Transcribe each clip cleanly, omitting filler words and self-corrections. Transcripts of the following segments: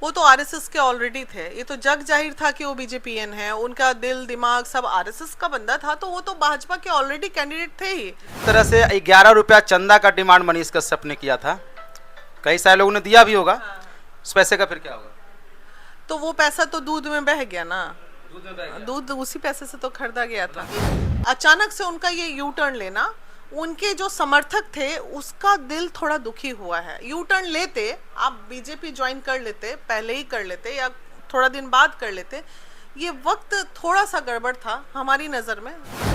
वो तो आरएसएस के ऑलरेडी थे, ये तो जग जाहिर था कि वो बीजेपीएन है, उनका दिल दिमाग सब आरएसएस का बंदा था, तो वो तो भाजपा के ऑलरेडी कैंडिडेट थे ही। इस तरह से 11 रुपया चंदा का डिमांड मनीष कश्यप ने किया था, कई सारे लोगों ने दिया भी होगा। हाँ। उस पैसे का फिर क्या होगा? तो वो पैसा तो दूध में बह गया ना, दूध में बह गया। दूध उसी पैसे से तो खरीदा गया था। अचानक से उनका ये यू टर्न लेना, उनके जो समर्थक थे उसका दिल थोड़ा दुखी हुआ है। यू टर्न लेते, आप बीजेपी ज्वाइन कर लेते, पहले ही कर लेते या थोड़ा दिन बाद कर लेते, ये वक्त थोड़ा सा गड़बड़ था हमारी नज़र में।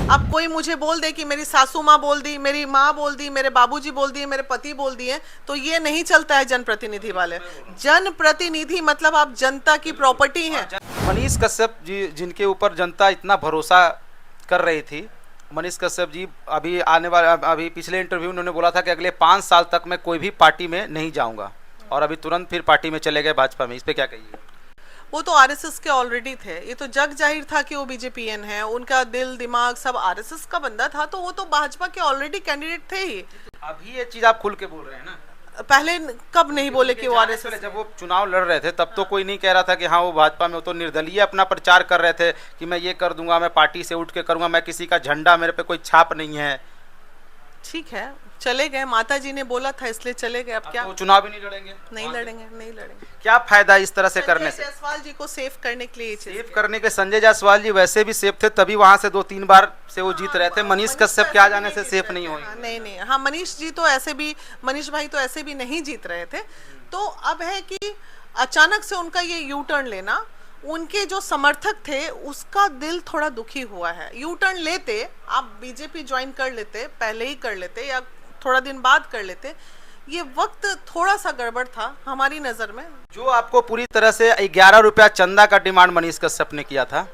अब कोई मुझे बोल दे कि मेरी सासू माँ बोल दी, मेरी माँ बोल दी, मेरे बाबूजी बोल दिए, मेरे पति बोल दिए, तो ये नहीं चलता है जनप्रतिनिधि वाले। जनप्रतिनिधि मतलब आप जनता की प्रॉपर्टी हैं। मनीष कश्यप जी जिनके ऊपर जनता इतना भरोसा कर रही थी, मनीष कश्यप जी अभी पिछले इंटरव्यू उन्होंने बोला था कि अगले 5 साल तक मैं कोई भी पार्टी में नहीं जाऊंगा, और अभी तुरंत फिर पार्टी में चले गए भाजपा में। इस पे क्या कहिए? वो तो आरएसएस के ऑलरेडी थे, ये तो जग जाहिर था कि वो बीजेपीएन है, उनका दिल दिमाग सब आरएसएस का बंदा था, तो वो तो भाजपा के ऑलरेडी कैंडिडेट थे ही। अभी ये चीज आप खुल के बोल रहे हैं ना, पहले कब नहीं बोले कि वो आरएसएस। जब वो चुनाव लड़ रहे थे तब तो कोई नहीं कह रहा था कि हाँ वो भाजपा में, वो तो निर्दलीय अपना प्रचार कर रहे थे कि मैं ये कर दूंगा, मैं पार्टी से उठ के करूंगा, मैं किसी का झंडा, मेरे पे कोई छाप नहीं है। ठीक है, चले गए, माता जी ने बोला था इसलिए चले गए। अब क्या, तो चुनाव भी नहीं लड़ेंगे? नहीं लड़ेंगे, नहीं लड़ेंगे। क्या फायदा इस तरह से करने से? जायसवाल जी को सेफ करने के लिए, सेफ करने के। संजय जायसवाल जी वैसे भी सेफ थे, तभी वहां से 2-3 बार से वो जीत रहे थे। मनीष कश्यप के आ जाने से सेफ नहीं होंगे। नहीं नहीं, हाँ मनीष जी तो ऐसे भी, मनीष भाई तो ऐसे भी नहीं जीत रहे थे। तो अब है कि अचानक से उनका ये यू टर्न लेना, उनके जो समर्थक थे उसका दिल थोड़ा दुखी हुआ है। यू टर्न लेते, आप बीजेपी ज्वाइन कर लेते, पहले ही कर लेते या थोड़ा दिन बाद कर लेते, ये वक्त थोड़ा सा गड़बड़ था हमारी नज़र में। जो आपको पूरी तरह से 11 रुपया चंदा का डिमांड मनीष कश्यप ने किया था,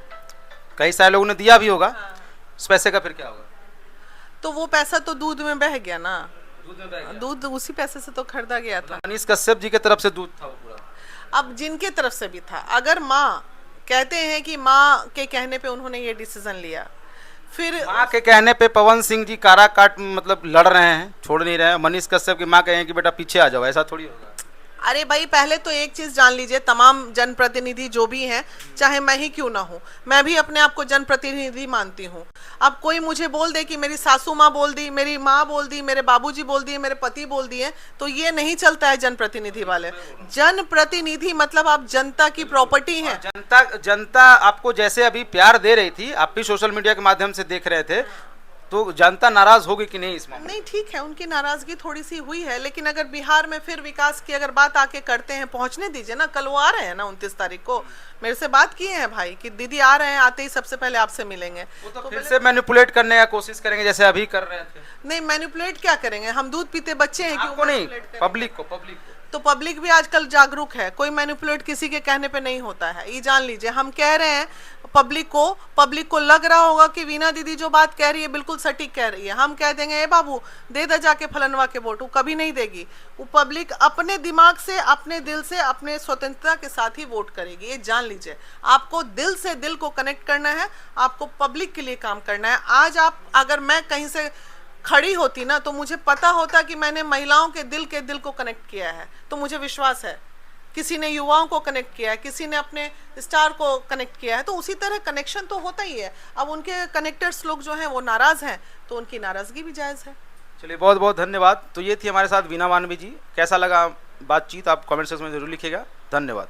कई सारे लोगों ने दिया भी होगा। हाँ। उस पैसे का फिर क्या होगा? तो वो पैसा तो दूध में बह गया ना, दूध में बह गया। दूध उसी पैसे से तो खरीदा गया था। मनीष कश्यप जी की तरफ से दूध था वो पूरा। अब जिनके तरफ से भी था, अगर माँ कहते हैं कि माँ के कहने पे उन्होंने ये डिसीजन लिया, फिर माँ के कहने पे पवन सिंह जी काराकाट मतलब लड़ रहे हैं, छोड़ नहीं रहे हैं। मनीष कश्यप की माँ कहें कि बेटा पीछे आ जाओ, ऐसा थोड़ी होगा। अरे भाई, पहले तो एक चीज जान लीजिए, तमाम जनप्रतिनिधि जो भी हैं, चाहे मैं ही क्यों ना हूँ, मैं भी अपने आप को जनप्रतिनिधि मानती हूँ। अब कोई मुझे बोल दे कि मेरी सासू माँ बोल दी, मेरी माँ बोल दी, मेरे बाबूजी बोल दिए, मेरे पति बोल दिए, तो ये नहीं चलता है जनप्रतिनिधि वाले। जनप्रतिनिधि मतलब आप जनता की प्रॉपर्टी हैं। जनता आपको जैसे अभी प्यार दे रही थी, आप भी सोशल मीडिया के माध्यम से देख रहे थे, तो जनता नाराज होगी कि नहीं इस मामले? नहीं, ठीक है, उनकी नाराजगी थोड़ी सी हुई है, लेकिन अगर बिहार में फिर विकास की अगर बात आके करते हैं, पहुंचने दीजिए ना। कल वो आ रहे हैं ना 29 तारीख को, मेरे से बात किए हैं भाई कि दीदी आ रहे हैं, आते ही सबसे पहले आपसे मिलेंगे। वो तो फिर से मैनिपुलेट करने का कोशिश करेंगे जैसे अभी कर रहे थे। नहीं, मैनिपुलेट क्या करेंगे, हम दूध पीते बच्चे हैं, आपको नहीं, पब्लिक को। तो पब्लिक भी आजकल जागरूक है, कोई मैनिपुलेट किसी के कहने पे नहीं होता है, ये जान लीजिए। हम कह रहे हैं पब्लिक को लग रहा होगा कि वीना दीदी जो बात कह रही है बिल्कुल सटीक कह रही है, हम कह देंगे ए बाबू दे दे जाके फलनवा के वोट, वो कभी नहीं देगी। वो पब्लिक अपने दिमाग से, अपने दिल से, अपने स्वतंत्रता के साथ ही वोट करेगी, ये जान लीजिए। आपको दिल से दिल को कनेक्ट करना है, आपको पब्लिक के लिए काम करना है। आज आप, अगर मैं कहीं से खड़ी होती ना, तो मुझे पता होता कि मैंने महिलाओं के दिल को कनेक्ट किया है, तो मुझे विश्वास है किसी ने युवाओं को कनेक्ट किया है, किसी ने अपने स्टार को कनेक्ट किया है, तो उसी तरह कनेक्शन तो होता ही है। अब उनके कनेक्टर्स लोग जो हैं वो नाराज हैं, तो उनकी नाराजगी भी जायज़ है। चलिए, बहुत बहुत धन्यवाद। तो ये थी हमारे साथ वीना मानवी जी। कैसा लगा बातचीत आप कमेंट सेक्शन में जरूर लिखिएगा। धन्यवाद।